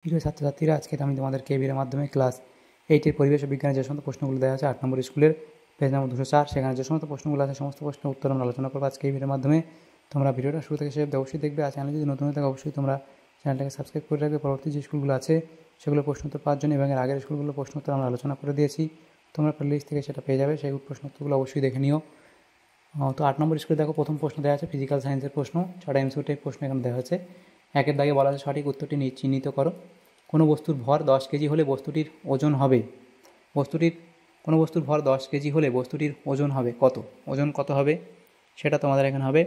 প্রিয় ছাত্রছাত্রীরা, আজকে আমি তোমাদের কেবির মাধ্যমে ক্লাস 8-এর পরিবেশ ও বিজ্ঞানের যে সমস্ত প্রশ্নগুলো দেওয়া আছে 8 নম্বর স্কুলের পেজ নম্বর 204, সেখানে যে সমস্ত প্রশ্নগুলো আছে সমস্ত প্রশ্নের উত্তর আমরা আলোচনা করবো আজকে এই ভিডিওর মাধ্যমে। তোমরা ভিডিওটা শুরু থেকে শেষ অবশ্যই দেখবে। আর চ্যানেল যদি নতুন হয়ে থাকে অবশ্যই তোমরা চ্যানেলটাকে সাবস্ক্রাইব করে রাখবে। পরবর্তী যে স্কুলগুলো আছে সেগুলো প্রশ্নোত্তর পাওয়ার জন্য এবং এর আগের স্কুলগুলো প্রশ্নোত্তর আমরা আলোচনা করে দিয়েছি, তোমরা প্লেলিস্ট থেকে সেটা পেয়ে যাবে। সেই প্রশ্নোত্তরগুলো অবশ্যই দেখে নিও। তো 8 নম্বর স্কুলে দেখো প্রথম প্রশ্ন দেওয়া আছে ফিজিক্যাল সায়েন্সের প্রশ্ন, 6টা এমসিকিউ টাইপ প্রশ্ন এখানে দেওয়া হচ্ছে। একের দাগে বলা আছে সঠিক উত্তরটি চিহ্নিত করো। কোনো বস্তুর ভর 10 কেজি হলে বস্তুটির ওজন হবে, কোনো বস্তুর ভর 10 কেজি হলে বস্তুটির ওজন হবে কত? ওজন কত হবে সেটা তোমাদের এখানে হবে।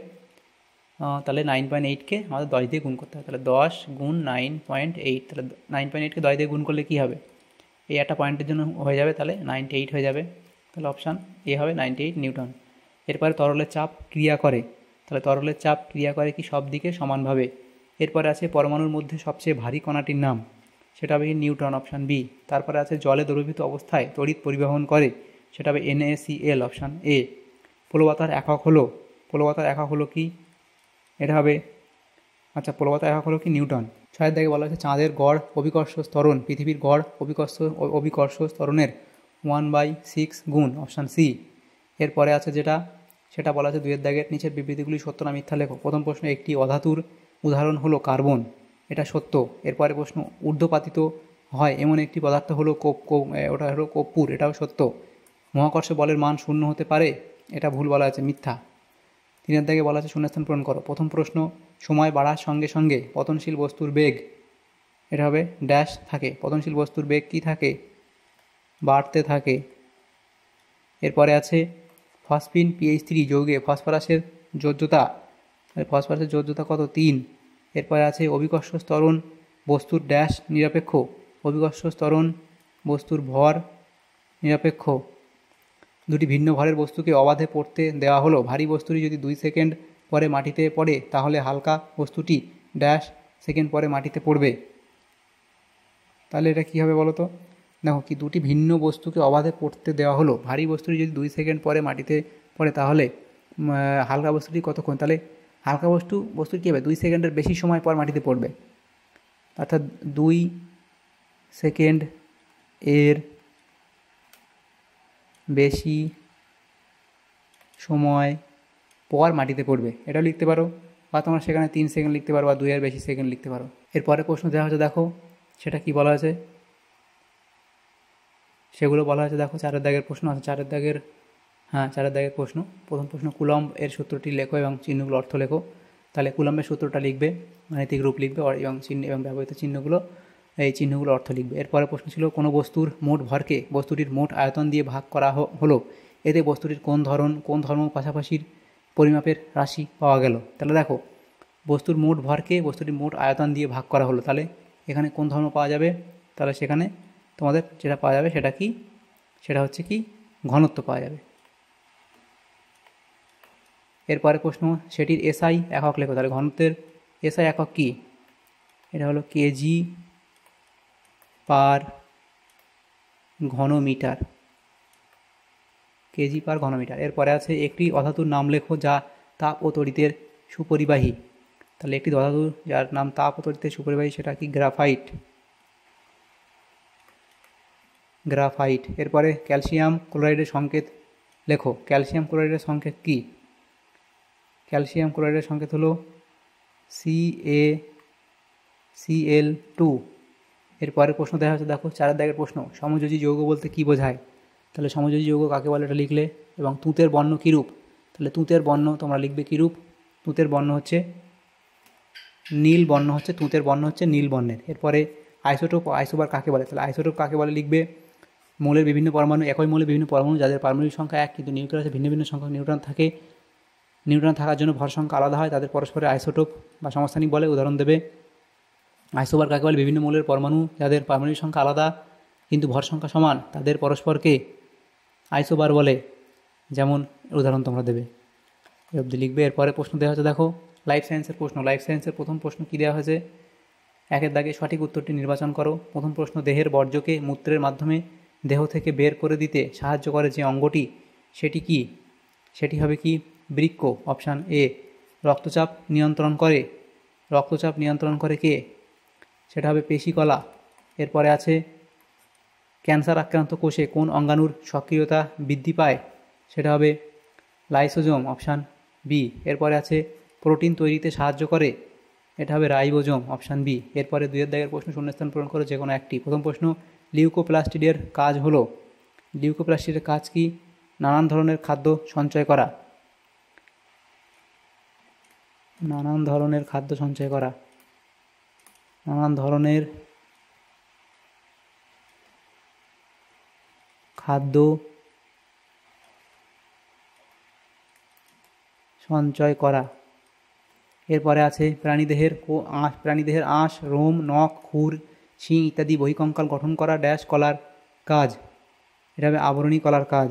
তাহলে 9.8কে আমাদের 10 দিয়ে গুণ করতে হবে। তাহলে 10 গুণ 9.8, তাহলে 9.8কে 10 দিয়ে গুণ করলে কী হবে? এই একটা পয়েন্টের জন্য হয়ে যাবে, তাহলে 98 হয়ে যাবে। তাহলে অপশান এ হবে 98 নিউটন। এরপরে তরলের চাপ ক্রিয়া করে, তাহলে তরলের চাপ ক্রিয়া করে কি সব দিকে সমানভাবে। এরপরে আছে পরমাণুর মধ্যে সবচেয়ে ভারী কণাটির নাম, সেটা হবে নিউটন, অপশান বি। তারপরে আছে জলে দ্রবীভূত অবস্থায় তড়িৎ পরিবহন করে, সেটা হবে NaCl, অপশান এ। প্লবতার একক হলো কি? এটা হবে প্লবতার একক হলো কি? নিউটন। 6 দাগে বলা হয়েছে চাঁদের গড় অভিকর্ষ ত্বরণ পৃথিবীর গড় অভিকর্ষ ত্বরণের 1/6 গুণ, অপশান সি। এরপরে আছে সেটা বলা আছে 2 দাগের নিচের বিবৃতিগুলি সত্য না মিথ্যা লেখো। প্রথম প্রশ্ন, একটি অধাতুর উদাহরণ হলো কার্বন, এটা সত্য। এরপরে প্রশ্ন, ঊর্ধ্বপাতিত হয় এমন একটি পদার্থ হলো ওটা হলো কর্পূর, এটাও সত্য। মহাকর্ষ বলের মান 0 হতে পারে, এটা ভুল বলা আছে, মিথ্যা। 3 দাগে বলা আছে শূন্যস্থান পূরণ করো। প্রথম প্রশ্ন, সময় বাড়ার সঙ্গে সঙ্গে পতনশীল বস্তুর বেগ, এটা হবে ড্যাশ থাকে। পতনশীল বস্তুর বেগ কি থাকে? বাড়তে থাকে। এরপরে আছে ফসফিন PH3 যৌগে ফসফরাসের যোজ্যতা, ফসফরাসের যোজ্যতা কত? 3। এরপরে আছে অভিকর্ষ ত্বরণ বস্তুর ড্যাশ নিরপেক্ষ, অভিকর্ষ ত্বরণ বস্তুর ভর নিরপেক্ষ। দুটি ভিন্ন ভরের বস্তুকে অবাধে পড়তে দেওয়া হলো, ভারী বস্তুটি যদি 2 সেকেন্ড পরে মাটিতে পড়ে তাহলে হালকা বস্তুটি ড্যাশ সেকেন্ড পরে মাটিতে পড়বে। তাহলে এটা কী হবে বলো তো? দেখো কি, দুটি ভিন্ন বস্তুকে অবাধে পড়তে দেওয়া হলো, ভারী বস্তুটি যদি 2 সেকেন্ড পরে মাটিতে পড়ে তাহলে হালকা বস্তুটি কতক্ষণ? তাহলে হালকা বস্তুর কী হবে? 2 সেকেন্ডের বেশি সময় পর মাটিতে পড়বে, অর্থাৎ 2 সেকেন্ড এর বেশি সময় পর মাটিতে পড়বে, এটাও লিখতে পারো। বা তোমরা সেখানে 3 সেকেন্ড লিখতে পারো বা 2 এর বেশি সেকেন্ড লিখতে পারো। এরপরে প্রশ্ন দেওয়া হচ্ছে, দেখো সেটা কি বলা আছে, সেগুলো বলা হয়েছে। দেখো 4 দাগের প্রশ্ন আছে, 4 দাগের প্রশ্ন। প্রথম প্রশ্ন, কুলম্ব এর সূত্রটি লেখো এবং চিহ্নগুলো অর্থ লেখো। তাহলে কুলম্বের সূত্রটা লিখবে, গাণিতিক রূপ লিখবে এবং ব্যবহৃত চিহ্নগুলো, এই চিহ্নগুলো অর্থ লিখবে। এরপরে প্রশ্ন ছিল, কোনো বস্তুর মোট ভরকে বস্তুটির মোট আয়তন দিয়ে ভাগ করা হলো, এতে বস্তুটির কোন ধর্ম পাশাপাশির পরিমাপের রাশি পাওয়া গেল। তাহলে দেখো, বস্তুর মোট ভরকে বস্তুটির মোট আয়তন দিয়ে ভাগ করা হলো, তাহলে এখানে কোন ধর্ম পাওয়া যাবে? তাহলে সেখানে তোমাদের যেটা পাওয়া যাবে সেটা কি? সেটা হচ্ছে কি? ঘনত্ব পাওয়া যাবে। এরপরে প্রশ্ন, সেটির SI একক লেখো। তাহলে ঘনত্বের SI একক কি? এটা হলো কেজি পার ঘনমিটার, কেজি পার ঘনমিটার। এরপরে আছে একটি অধাতুর নাম লেখো যা তাপ ও তড়িতের সুপরিবাহী। তাহলে একটি অধাতু যার নাম তাপ ও তড়িতের সুপরিবাহী, সেটা কি? গ্রাফাইট। এরপরে ক্যালসিয়াম ক্লোরাইডের সংকেত লেখো। ক্যালসিয়াম ক্লোরাইডের সংকেত কি? ক্যালসিয়াম ক্লোরাইডের সংকেত হলো CaCl2। এরপরে প্রশ্ন দেওয়া হচ্ছে, দেখো 4 দাগের প্রশ্ন, সমযোজী যৌগ বলতে কি বোঝায়? তাহলে সমযোজী যৌগ কাকে বলে এটা লিখলে। এবং তুঁতের বর্ণ কীরূপ? তাহলে তুঁতের বর্ণ তোমরা লিখবে কীরূপ? তুঁতের বর্ণ হচ্ছে নীল বর্ণ, তুঁতের বর্ণ হচ্ছে নীল বর্ণের। এরপরে আইসোটোপ ও আইসোবার কাকে বলে? তাহলে আইসোটোপ কাকে বলে লিখবে, মৌলের বিভিন্ন পরমাণু, একই মৌলের বিভিন্ন পরমাণু যাদের পারমাণবিক সংখ্যা 1 কিন্তু নিউক্লিয়াসে ভিন্ন ভিন্ন সংখ্যক নিউট্রন থাকে, নিউট্রন থাকার জন্য ভর সংখ্যা আলাদা হয়, তাদের পরস্পরের আইসোটোপ বা সমস্থানিক বলে। উদাহরণ দেবে। আইসোবার কাকে বলে? বিভিন্ন মৌলের পরমাণু যাদের পারমাণবিক সংখ্যা আলাদা কিন্তু ভর সংখ্যা সমান, তাদের পরস্পরকে আইসোবার বলে। যেমন উদাহরণ তোমরা দেবে, এই অবধি লিখবে। এরপরে প্রশ্ন দেওয়া হচ্ছে, দেখো লাইফ সায়েন্সের প্রশ্ন। লাইফ সায়েন্সের প্রথম প্রশ্ন কী দেওয়া হয়েছে? 1 দাগে সঠিক উত্তরটি নির্বাচন করো। প্রথম প্রশ্ন, দেহের বর্জ্যকে মূত্রের মাধ্যমে দেহ থেকে বের করে দিতে সাহায্য করে যে অঙ্গটি, সেটি কি? সেটি হবে কি? বৃক্ক, অপশান এ। রক্তচাপ নিয়ন্ত্রণ করে কে? সেটা হবে পেশিকলা। এরপরে আছে ক্যান্সার আক্রান্ত কোষে কোন অঙ্গাণুর সক্রিয়তা বৃদ্ধি পায়, সেটা হবে লাইসোজোম, অপশান বি। এরপরে আছে প্রোটিন তৈরিতে সাহায্য করে, এটা হবে রাইবোজোম, অপশান বি। এরপরে 2 দাগের প্রশ্ন, শূন্যস্থান পূরণ করো যে কোনো একটি। প্রথম প্রশ্ন, লিউকোপ্লাস্টিডের কাজ হলো, লিউকোপ্লাস্টিডের কাজ কি? নানান ধরনের খাদ্য সঞ্চয় করা, নানান ধরনের খাদ্য সঞ্চয় করা, নানান ধরনের খাদ্য সঞ্চয় করা। এরপরে আছে প্রাণীদেহের আঁশ, রোম, নখ, খুর, শিং ইত্যাদি বহিকঙ্কাল গঠন করা ড্যাশ কলার কাজ, এটা হবে আবরণী কলার কাজ,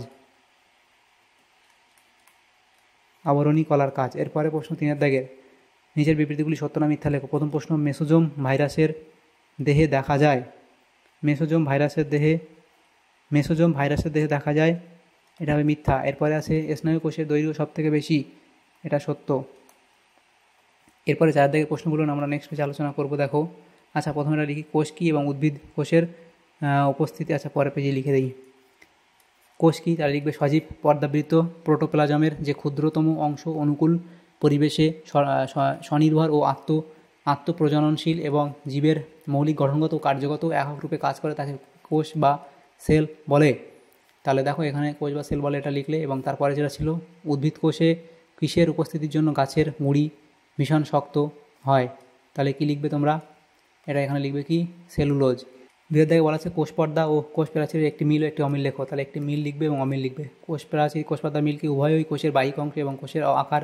আবরণী কলার কাজ। এরপরে প্রশ্ন 3 দাগের, নিচের বিবৃতিগুলি সত্য না মিথ্যা লেখো। প্রথম প্রশ্ন, মেসোজোম ভাইরাসের দেহে দেখা যায়, মেসোজোম ভাইরাসের দেহে দেখা যায়, এটা হবে মিথ্যা। এরপরে আছে স্নায়ু কোষের দৈর্ঘ্য সব থেকে বেশি, এটা সত্য। এরপরে 4 দাগের প্রশ্নগুলো আমরা নেক্সট পেজে আলোচনা করব। দেখো, আচ্ছা প্রথমে এটা লিখি, কোষ কী এবং উদ্ভিদ কোষের উপস্থিতি, আচ্ছা পরের পেজে লিখে দিই। কোষ কী, তারা লিখবে সজীব পর্দাবৃত্ত প্রোটোপ্লাজমের যে ক্ষুদ্রতম অংশ অনুকূল পরিবেশে স্বনির্ভর ও আত্মপ্রজননশীল এবং জীবের মৌলিক গঠনগত ও কার্যগত একক রূপে কাজ করে, তাকে কোষ বা সেল বলে। তাহলে দেখো এখানে কোষ বা সেল বলে এটা লিখলে, এবং তারপরে যেটা ছিল, উদ্ভিদ কোষে কিসের উপস্থিতির জন্য গাছের মুড়ি ভীষণ শক্ত হয়, তাহলে কি লিখবে তোমরা? এটা এখানে লিখবে কি? সেলুলোজ। 2 দাগে বলা আছে কোষ পর্দা ও কোষ প্রাচীরের একটি মিল ও একটি অমিল লেখো, তাহলে একটি মিল লিখবে এবং অমিল লিখবে। কোষ প্রাচীর, কোষ পর্দা, মিল কি উভয়ই কোষের বাহ্যিক অংশ এবং কোষের আকার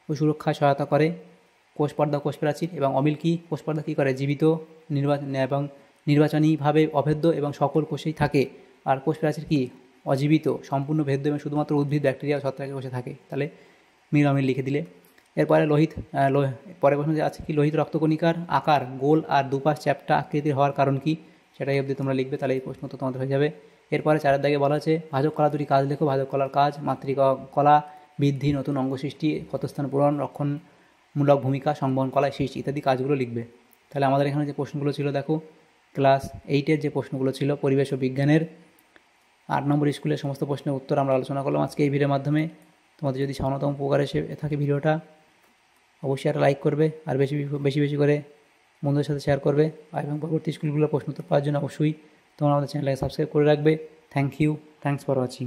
ও সুরক্ষায় সহায়তা করে। কোষ পর্দা, কোষ প্রাচীর এবং অমিল কি? কোষ পর্দা কী করে? জীবিত এবং নির্বাচনীভাবে অভেদ্য এবং সকল কোষেই থাকে। আর কোষ প্রাচীর কি? অজীবিত, সম্পূর্ণ ভেদ্য এবং শুধুমাত্র উদ্ভিদ, ব্যাকটেরিয়া ও ছত্রাকের কোষে থাকে। তাহলে মিল অমিল লিখে দিলে। এরপরে পরের প্রশ্ন যে আছে কি, লোহিত রক্তকণিকার আকার গোল আর দুপাশ চ্যাপ্টা আকৃতির হওয়ার কারণ কি, সেটাই অবধি তোমরা লিখবে, তাহলে এই প্রশ্ন তো তোমাদের হয়ে যাবে। এরপরে 4 দাগে বলা আছে ভাজক কলা দুটি কাজ লেখো। ভাজক কলার কাজ, মাতৃকলা বৃদ্ধি, নতুন অঙ্গ সৃষ্টি, ক্ষতস্থান পূরণ, রক্ষণমূলক ভূমিকা, সংবহন কলায় শীষ ইত্যাদি কাজগুলো লিখবে। তাহলে আমাদের এখানে যে প্রশ্নগুলো ছিল, দেখো ক্লাস 8-এর যে প্রশ্নগুলো ছিল পরিবেশ ও বিজ্ঞানের 8 নম্বর স্কুলের সমস্ত প্রশ্নের উত্তর আমরা আলোচনা করলাম আজকে এই ভিডিওর মাধ্যমে। তোমাদের যদি সামান্যতম উপকার এসে থাকে ভিডিওটা, অবশ্যই একটা লাইক করবে, আর বেশি বেশি করে বন্ধুদের সাথে শেয়ার করবে। আর এবং পরবর্তী স্কুলগুলোর প্রশ্ন উত্তর পাওয়ার জন্য অবশ্যই তোমরা আমাদের চ্যানেলটাকে সাবস্ক্রাইব করে রাখবে। Thanks for watching.